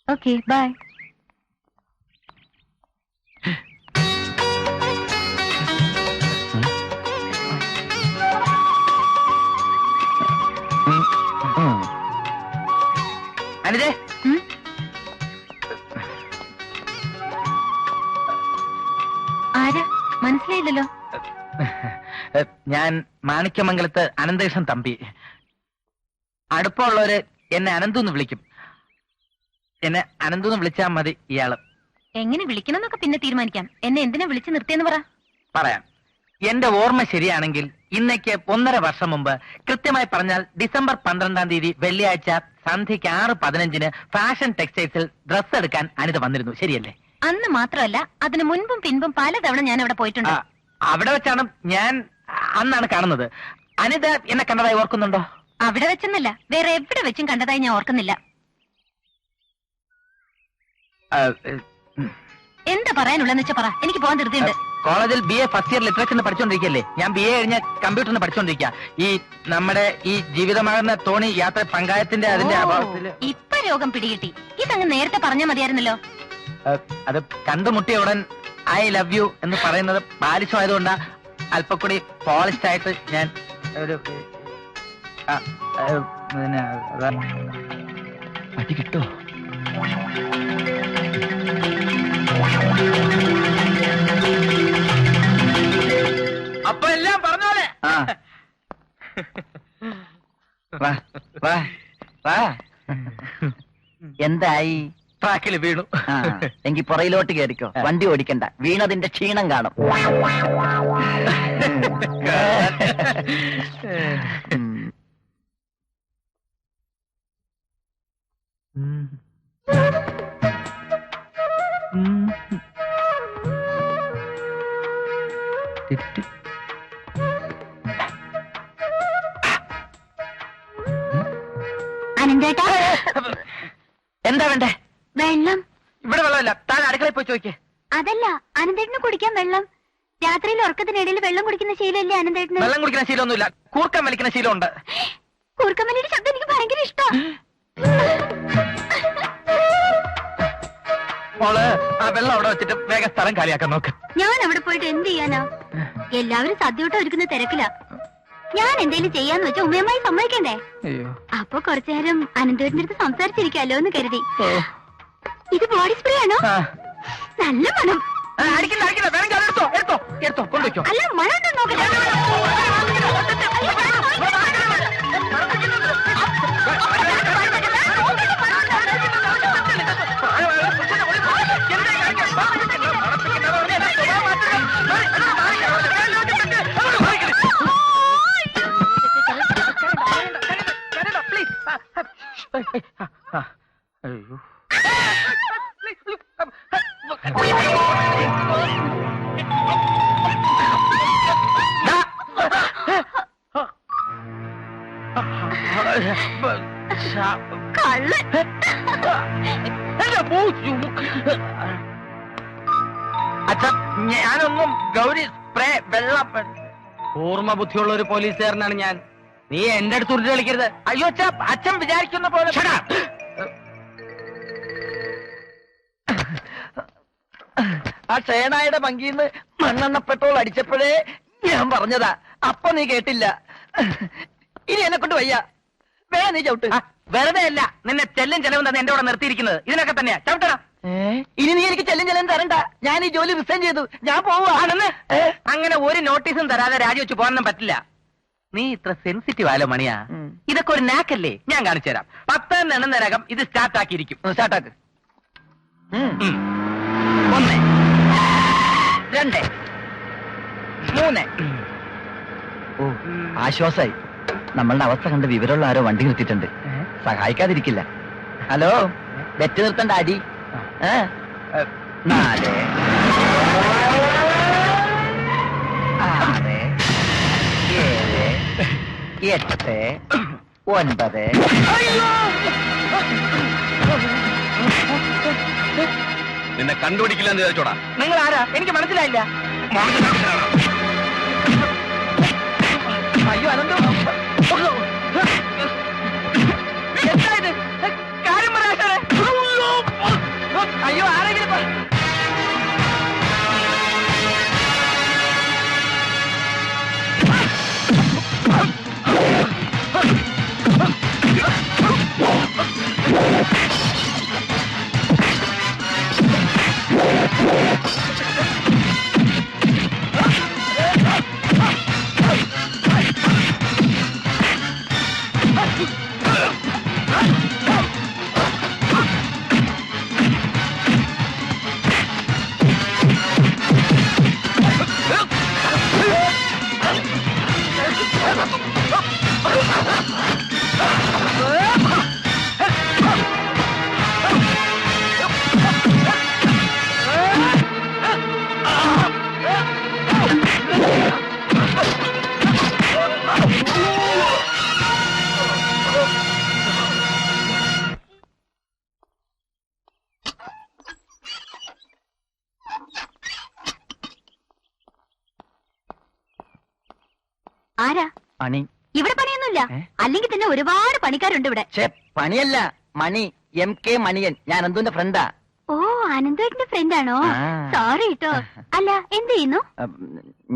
Okay bye. അനിതേ, ആരാ മനസ്സിലായില്ലല്ലോ. ഞാൻ മാണിക്യമംഗലത്ത് അനന്തകൃഷ്ണൻ തമ്പി. അടുപ്പമുള്ളവര് എന്നെ അനന്തുന്ന് വിളിക്കും. എന്നെ അനന്തുന്ന് വിളിച്ചാൽ മതി. ഇയാള് എങ്ങനെ വിളിക്കണം എന്നൊക്കെ പിന്നെ തീരുമാനിക്കാം. എന്നെ എന്തിനാ വിളിച്ചു നിർത്തിയെന്ന് പറ. പറയാം. എന്റെ ഓർമ്മ ശരിയാണെങ്കിൽ ഇന്നേക്ക് 1.5 വർഷം മുമ്പ്, കൃത്യമായി പറഞ്ഞാൽ ഡിസംബർ 12-ാം തീയതി വെള്ളിയാഴ്ച സന്ധ്യയ്ക്ക് 6:15 ഫാഷൻ ടെക്സ്റ്റൈൽസിൽ ഡ്രസ് എടുക്കാൻ അനിത വന്നിരുന്നു. ശരിയല്ലേ? അന്ന് മാത്രമല്ല, അതിന് മുൻപും പിൻപും പലതവണ ഞാൻ അവിടെ പോയിട്ടുണ്ട്. അവിടെ വെച്ചാണ് ഞാൻ അന്നാണ് കാണുന്നത്. അനിത എന്നെ കണ്ടതായി ഓർക്കുന്നുണ്ടോ? അവിടെ വെച്ചെന്നല്ല, വേറെ എവിടെ വെച്ചും കണ്ടതായി ഞാൻ ഓർക്കുന്നില്ല. എന്താ പറയാനുള്ളതെന്ന് വെച്ചാ പറ. എനിക്ക് പോകാൻ ധൃതിയുണ്ട്. കോളേജിൽ BA ഫസ്റ്റ് ഇയർ ലിറ്ററേച്ചറിന് പഠിച്ചോണ്ടിരിക്കല്ലേ? ഞാൻ BA കഴിഞ്ഞ കമ്പ്യൂട്ടറിന് പഠിച്ചോണ്ടിരിക്കുക. ഈ നമ്മുടെ ഈ ജീവിതമാകുന്ന തോണി യാത്ര പങ്കായത്തിന്റെ അതിന്റെ അഭാവത്തില് ഇപ്പൊ രോഗം പിടികിട്ടി. ഇതങ്ങ് നേരത്തെ പറഞ്ഞാൽ മതിയായിരുന്നല്ലോ. അത് കണ്ടുമുട്ടിയ ഉടൻ ഐ ലവ് യു എന്ന് പറയുന്നത് ബാലിശമായതുകൊണ്ടാ അല്പം കൂടി പോളിഷ്ഡ് ആയിട്ട് ഞാൻ ഒരു അടി കിട്ടോ? അപ്പൊ എല്ലാം പറഞ്ഞോലെ. എന്തായി? ട്രാക്കിൽ വീണു. എങ്കിൽ പുറയിലോട്ട് കയറിക്കോ. വണ്ടി ഓടിക്കണ്ട, വീണതിന്റെ ക്ഷീണം കാണും. അനന്തേട്ടാ, എന്താ വേണ്ടേ? വെള്ളം. ഇവിടെ വെള്ളമില്ല. താൻ അടുക്കളയിൽ പോയി ചോദിക്കേ. അതല്ല, അനന്തേട്ടന് കുടിക്കാൻ വെള്ളം. രാത്രിയിൽ ഉറക്കത്തിനിടയിൽ വെള്ളം കുടിക്കുന്ന ശീലമല്ലേ അനന്തേട്ടന്? വെള്ളം കുടിക്കുന്ന ശീലമൊന്നുമില്ല, കൂർക്കം വലിക്കുന്ന ശീലമുണ്ട്. കൂർക്കമ്മലിയുടെ ശബ്ദം എനിക്ക് ഭയങ്കര ഇഷ്ടം. മോള് ആ വെള്ളം അവിടെ വെച്ചിട്ട് വേഗം സ്ഥലം കാലിയാക്കാൻ നോക്ക്. ഞാൻ അവിടെ പോയിട്ട് എന്ത് ചെയ്യാനാ? എല്ലാവരും സദ്യയോട്ട് ഒരുക്കുന്ന തിരക്കില. ഞാൻ എന്തേലും ചെയ്യാന്ന് വെച്ചാൽ ഉമ്മയമ്മായി സമ്മതിക്കണ്ടേ? അപ്പൊ കുറച്ചു നേരം അനന്തേട്ടന്റെ അടുത്ത് സംസാരിച്ചിരിക്കാലോ എന്ന് കരുതി. ഇത് ബോഡി സ്പ്രേ ആണോ? നല്ല മണം. അടിക്കില്ല, അടിക്കില്ല. വേണമെങ്കിൽ അതെടുത്തോ, എടുത്തോ, എടുത്തോ, കൊണ്ടുവയ്ക്കോ. അല്ല, മണം ഉണ്ടോ നോക്കട്ടെ. അയ്യോ, അച്ഛ, ഞാനൊന്നും ഗൗരി സ്പ്രേ വെള്ളം. ഓർമ്മ ബുദ്ധിയുള്ള ഒരു പോലീസുകാരനാണ് ഞാൻ. നീ എന്റെ അടുത്ത് ഉരുട്ട് കളിക്കരുത്. അയ്യോ അച്ഛ, അച്ഛൻ വിചാരിക്കുന്ന പോലെ. ആ ഷേണായുടെ പങ്കിന്ന് മണ്ണെണ്ണ പെട്രോൾ അടിച്ചപ്പോഴേ ഞാൻ പറഞ്ഞതാ. അപ്പൊ നീ കേട്ടില്ല. ഇനി എന്നെ കൊണ്ട് വയ്യ. വേറെ നീ ചവിട്ട്. വെറുതെ അല്ല നിന്നെ ചെല്ലും ചെലവും തന്നെ എന്റെ കൂടെ നിർത്തിയിരിക്കുന്നത്. ഇതിനൊക്കെ തന്നെയാ. ചവിട്ടടാ. ഇനി നീ എനിക്ക് ചെല്ലും തരണ്ട. ഞാൻ ഈ ജോലി റിസൈൻ ചെയ്തു. ഞാൻ പോവാ. അങ്ങനെ ഒരു നോട്ടീസും തരാതെ രാജിവെച്ച് പോകാനൊന്നും പറ്റില്ല. നീ ഇത്ര സെൻസിറ്റീവ് ആലോ മണിയാ. ഇതൊക്കെ ഒരു നാക്കല്ലേ? ഞാൻ കാണിച്ചു തരാം. 10 എണ്ണനകം ഇത് സ്റ്റാർട്ട് ആക്കിയിരിക്കും. സ്റ്റാർട്ടാക്ക്. 1, 2, 3. ഓ, ആശ്വാസായി. നമ്മളുടെ അവസ്ഥ കണ്ട് വിവരമുള്ള ആരോ വണ്ടി നിർത്തിയിട്ടുണ്ട്. സഹായിക്കാതിരിക്കില്ല. ഹലോ, ബെറ്റ് നിർത്തണ്ട അടി. 4, 6, 7, 8, 9. നിന്നെ കണ്ടുപിടിക്കില്ല എന്ന് വിചാരിച്ചോടാ. നിങ്ങൾ ആരാ? എനിക്ക് മനസ്സിലായില്ല. അയ്യോ അനന്തു, എന്താ ഇത്? കാര്യം പറയാ. ആരാ? പണി. ഇവിടെ പണിയൊന്നുമില്ല. ഏ? അല്ലെങ്കിൽ തന്നെ ഒരുപാട് പണിക്കാരുണ്ട് ഇവിടെ. ഛേ, പണിയല്ല, മണി. MK മണിയൻ. ഞാൻ എന്തുന്റെ ഫ്രണ്ടാ. ഓ, അനന്തേട്ടന്റെ ഫ്രണ്ട് ആണോ? ആ. സോറി കേട്ടോ. അല്ല, എന്ത് ചെയ്യുന്നു?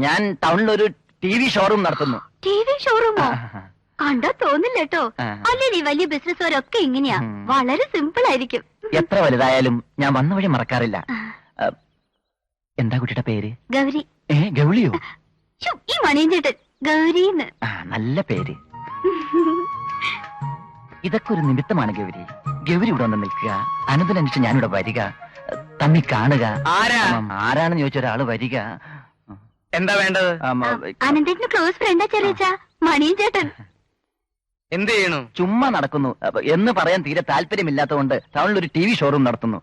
ഞാൻ ടൗണിൽ ഒരു TV ഷോറൂം നടത്തുന്നു. TV ഷോറൂമോ? കണ്ടാ തോന്നില്ല കേട്ടോ. ആ. അല്ലെങ്കിൽ ഈ വലിയ ബിസിനസ്സുകാരൊക്കെ ഇങ്ങനെയാ. ഉം. വളരെ സിമ്പിൾ ആയിരിക്കും. എത്ര വലുതായാലും ഞാൻ വന്ന വഴി മറക്കാറില്ല. ആ. എന്താ കുട്ടിയുടെ പേര്? ഗൗരി. ഗൗളിയോ? ശ്ശോ, ഈ മണിയൻ ചേട്ടൻ ഗൗരിന്ന്. നല്ല പേര്. ഇതൊക്കെ ഒരു നിമിത്തമാണ് ഗൗരി. ഗൗരി ഇവിടെ വന്ന് നിൽക്കുക, അനന്തനനുസരിച്ച് ഞാനിവിടെ വരിക, തമ്മി കാണുക. ആരാ? ആരാണെന്ന് ചോദിച്ച ഒരാള് വരിക. എന്താ വേണ്ടത്? അനന്തേട്ടന് ക്ലോസ് ഫ്രണ്ടാ ചെറിയച്ചാ മണിയൻ ചേട്ടൻ. എന്ത് ചെയ്യണു? ചുമ്മാ നടക്കുന്നു. എന്ന് പറയാൻ തീരെ താല്പര്യമില്ലാത്തതുകൊണ്ട് ടൗണിൽ ഒരു TV ഷോറൂം നടത്തുന്നു.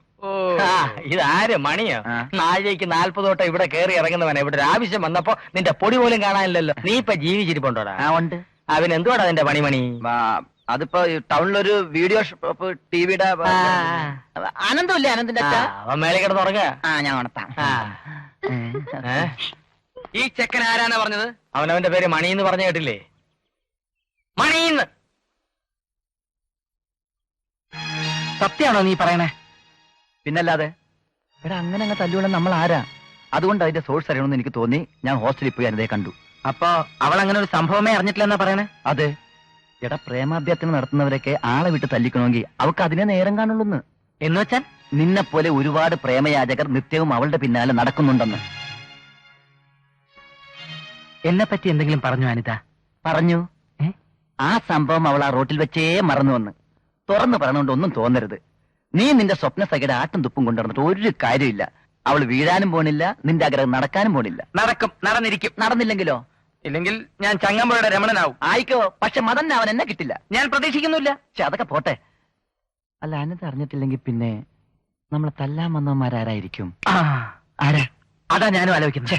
ഇതാര് മണിയോ? ആ. നാഴികയ്ക്ക് 40 തൊട്ട് ഇവിടെ കയറി ഇറങ്ങുന്നവനെ ഇവിടെ ഒരു ആവശ്യം വന്നപ്പോ നിന്റെ പൊടി പോലും കാണാനില്ലല്ലോ. നീ ഇപ്പൊ ജീവിച്ചിരിപ്പുണ്ടോടാ? ഉണ്ട്. അവൻ എന്തുവാടാ നിന്റെ പണിമണി? അതിപ്പോ ടൗണിലൊരു വീഡിയോ ഷോപ്പ് TVയുടെ ആനന്ദമില്ലേ അനന്തിന്റെ അച്ഛാ? അവൻ മേലെ കിടന്ന് ഉറങ്ങുക. ഞാൻ ഉണർത്താം. ഈ ചെക്കൻ ആരാണ് പറഞ്ഞത്? അവനവന്റെ പേര് മണി എന്ന് പറഞ്ഞു കേട്ടില്ലേ? മണിന്ന്. സത്യാണോ നീ പറയണേ? പിന്നല്ലാതെ. എടാ, അങ്ങനെ തല്ലുകൊള്ള നമ്മൾ ആരാ? അതുകൊണ്ട് അതിന്റെ സോഴ്സ് അറിയണമെന്ന് എനിക്ക് തോന്നി. ഞാൻ ഹോസ്റ്റലിൽ പോയി അനന്തയെ കണ്ടു. അപ്പൊ അവൾ അങ്ങനെ ഒരു സംഭവമേ അറിഞ്ഞിട്ടില്ലെന്നാ പറയണേ? അതെ. എടാ, പ്രേമാഭ്യർത്ഥന നടത്തുന്നവരൊക്കെ ആളെ വിട്ട് തല്ലിക്കണമെങ്കിൽ അവർക്ക് അതിനെ നേരം കാണുള്ളൂന്ന്. എന്ന് വെച്ചാൽ നിന്നെ പോലെ ഒരുപാട് പ്രേമയാചകർ നിത്യവും അവളുടെ പിന്നാലെ നടക്കുന്നുണ്ടെന്ന്. എന്നെ പറ്റി എന്തെങ്കിലും പറഞ്ഞു അനിത? പറഞ്ഞു. ആ സംഭവം അവൾ ആ റോട്ടിൽ വെച്ചേ മറന്നു വന്ന്. തുറന്നു പറഞ്ഞുകൊണ്ട് ഒന്നും തോന്നരുത്. നീ നിന്റെ സ്വപ്ന സഖയുടെ ആട്ടും തുപ്പും കൊണ്ടുവന്നിട്ട് ഒരു കാര്യമില്ല. അവൾ വീഴാനും പോണില്ല, നിന്റെ ആഗ്രഹം നടക്കാനും പോണില്ല. നടക്കും, നടന്നിരിക്കും. നടന്നില്ലെങ്കിലോ? ഇല്ലെങ്കിൽ ഞാൻ ചങ്ങമ്പുഴയുടെ രമണനാവും. ആയിക്കോ, പക്ഷെ മതന്നെ അവൻ എന്നെ കിട്ടില്ല. ഞാൻ പ്രതീക്ഷിക്കുന്നില്ല. പക്ഷെ അതൊക്കെ പോട്ടെ. അല്ല, അനന്ത് അറിഞ്ഞിട്ടില്ലെങ്കിൽ പിന്നെ നമ്മളെ തല്ലാൻ വന്നവന്മാരാരായിരിക്കും? ആ, ആരാ? അതാ ഞാനും ആലോചിക്കുന്നത്.